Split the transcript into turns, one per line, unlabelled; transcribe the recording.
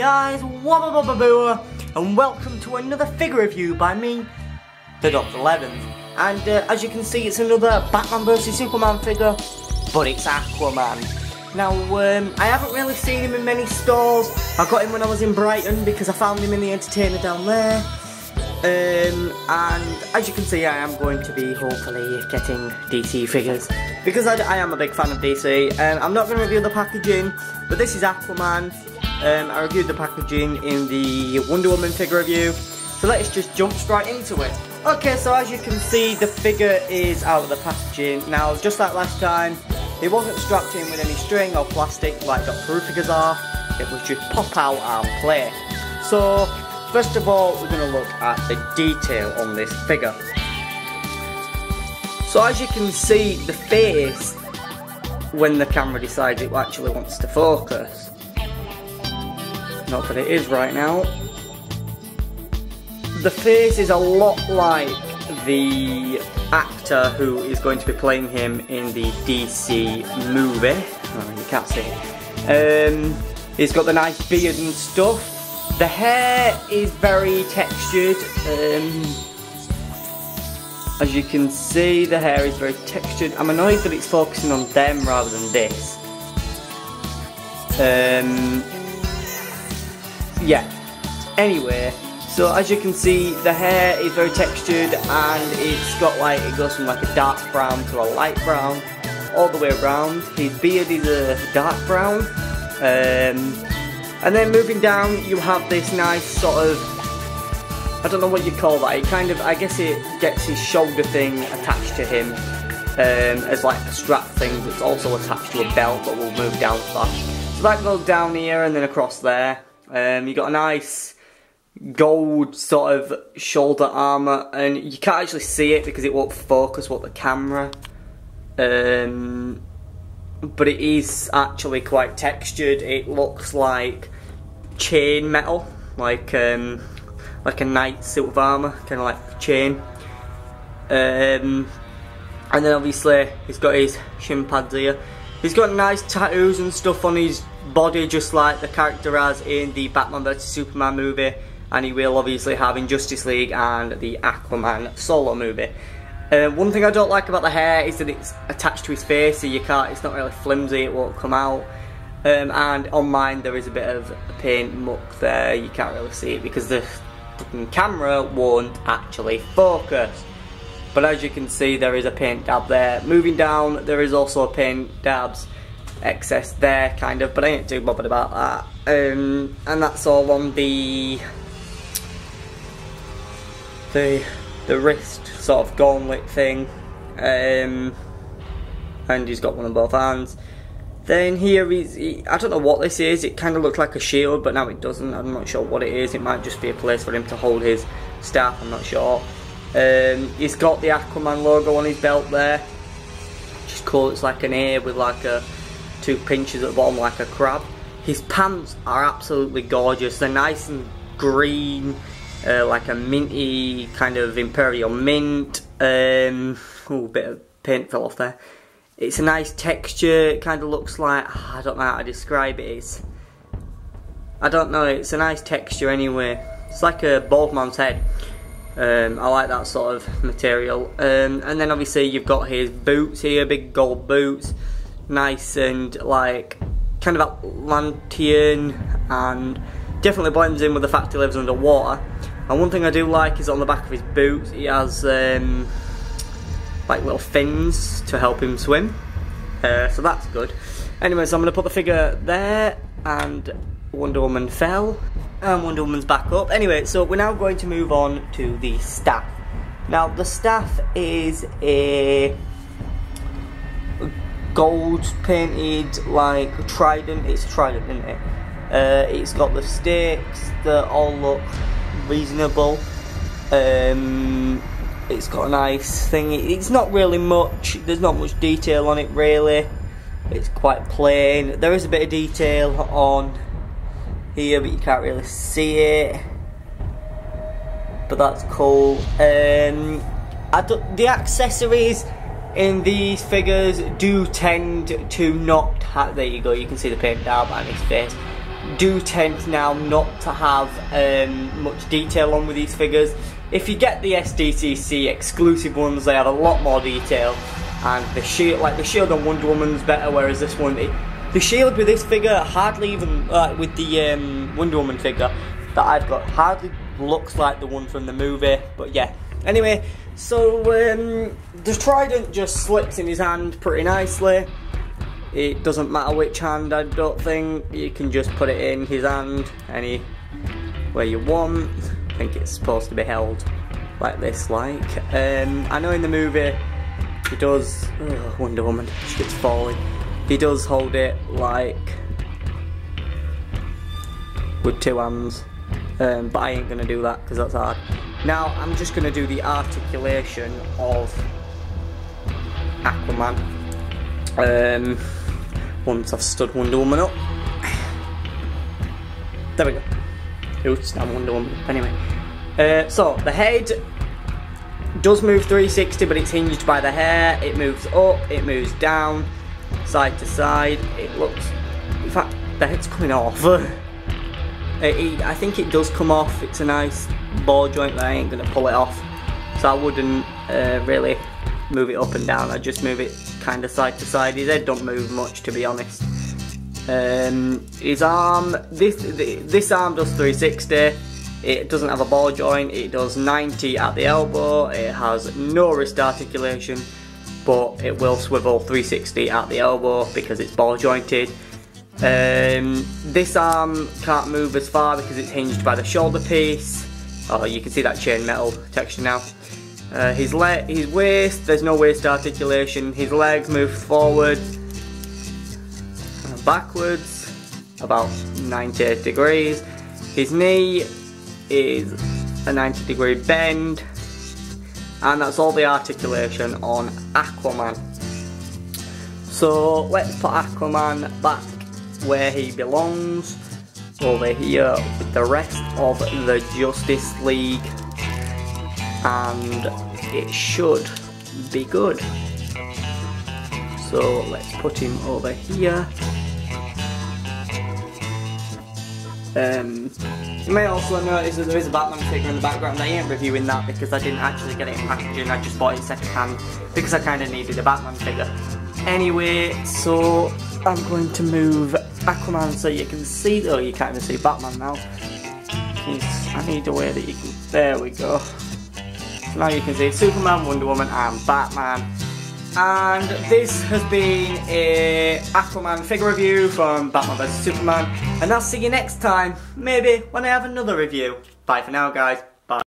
guys, Wobabobabooa, and welcome to another figure review by me, the Dr. 11th. And as you can see, it's another Batman vs Superman figure, but it's Aquaman. Now, I haven't really seen him in many stores. I got him when I was in Brighton because I found him in the Entertainer down there. And as you can see, I am going to be hopefully getting DC figures because I am a big fan of DC. I'm not going to review the packaging, but this is Aquaman. I reviewed the packaging in the Wonder Woman figure review, so let's just jump straight into it. Okay, so as you can see, the figure is out of the packaging. Now, just like last time, it wasn't strapped in with any string or plastic like Doctor Who figures are. It was just pop out and play. So, first of all, we're going to look at the detail on this figure. So as you can see, the face, when the camera decides it actually wants to focus, not that it is right now, the face is a lot like the actor who is going to be playing him in the DC movie. Oh, you can't see it. He's got the nice beard and stuff. The hair is very textured. As you can see, the hair is very textured. I'm annoyed that it's focusing on them rather than this. Yeah. Anyway, so as you can see, the hair is very textured and it's got like, it goes from like a dark brown to a light brown, all the way around. His beard is a dark brown. And then moving down, you have this nice sort of, I don't know what you call that, it kind of, I guess it gets his shoulder thing attached to him as like a strap thing that's also attached to a belt, but we'll move down to that. So that goes down here and then across there. You got a nice gold sort of shoulder armour, and you can't actually see it because it won't focus with the camera. But it is actually quite textured. It looks like chain metal, like a knight suit of armour, kind of like chain. And then obviously he's got his shin pads here. He's got nice tattoos and stuff on his body, just like the character has in the Batman vs Superman movie, and he will obviously have in Justice League and the Aquaman solo movie. One thing I don't like about the hair is that it's attached to his face, so you can't, it's not really flimsy, it won't come out. And on mine there is a bit of paint muck there, you can't really see it because the fucking camera won't actually focus. But as you can see, there is a paint dab there. Moving down, there is also a paint dabs excess there, kind of, but I ain't too bothered about that. And that's all on the wrist sort of gauntlet thing. And he's got one on both hands. Then here I don't know what this is, it kind of looks like a shield, but now it doesn't. I'm not sure what it is, it might just be a place for him to hold his staff, I'm not sure. He's got the Aquaman logo on his belt there, which is cool. It's like an A with like two pinches at the bottom like a crab. His pants are absolutely gorgeous, they're nice and green, like a minty kind of imperial mint. Oh, a bit of paint fell off there. It's a nice texture, it kind of looks like, I don't know how to describe it, I don't know, it's a nice texture anyway. It's like a bald man's head. I like that sort of material. And then obviously you've got his boots here, big gold boots, nice and like kind of Atlantean, and definitely blends in with the fact he lives underwater. And one thing I do like is on the back of his boots he has like little fins to help him swim, so that's good. Anyway, so I'm going to put the figure there, and Wonder Woman fell, and Wonder Woman's back up. Anyway, so we're now going to move on to the staff. Now the staff is a gold painted like trident. It's a trident, isn't it? It's got the stakes that all look reasonable. It's got a nice thing. It's not really much, there's not much detail on it really. It's quite plain. There is a bit of detail on here, but you can't really see it. But that's cool. The accessories in these figures do tend to not have, there you go, you can see the paint dab on his face. do tend now not to have much detail on with these figures. If you get the SDCC exclusive ones, they have a lot more detail, and the shield, like the shield on Wonder Woman's better, whereas this one, the shield with this figure hardly even, with the Wonder Woman figure that I've got, hardly looks like the one from the movie. But yeah, anyway, so the trident just slips in his hand pretty nicely. It doesn't matter which hand, I don't think. You can just put it in his hand anywhere you want. I think it's supposed to be held like this, like. I know in the movie he does. Oh, Wonder Woman, she keeps falling. He does hold it like with two hands, but I ain't gonna do that because that's hard. Now I'm just gonna do the articulation of Aquaman. Once I've stood Wonder Woman up. There we go. Oops, I'm Wonder Woman. Anyway, so the head does move 360, but it's hinged by the hair. It moves up, it moves down, side to side. It looks, in fact, the head's coming off. I think it does come off. It's a nice ball joint, but I ain't gonna pull it off. So I wouldn't really move it up and down. I just move it kind of side to side. His head don't move much, to be honest. His arm, this arm does 360. It doesn't have a ball joint. It does 90 at the elbow. It has no wrist articulation, but it will swivel 360 at the elbow because it's ball jointed. This arm can't move as far because it's hinged by the shoulder piece. Oh, you can see that chain metal texture now. His waist, there's no waist articulation. His legs move forward and backwards about 90 degrees. His knee is a 90-degree bend, and that's all the articulation on Aquaman. So let's put Aquaman back where he belongs, over here with the rest of the Justice League, and it should be good. So let's put him over here. You may also notice that there is a Batman figure in the background. I ain't reviewing that because I didn't actually get it in packaging. I just bought it second hand because I kind of needed a Batman figure. Anyway, so I'm going to move Aquaman so you can see. Oh, you can't even see Batman now. I need a way that you can. There we go. So now you can see Superman, Wonder Woman, and Batman. And this has been a Aquaman figure review from Batman vs Superman, and I'll see you next time, maybe when I have another review. Bye for now, guys. Bye.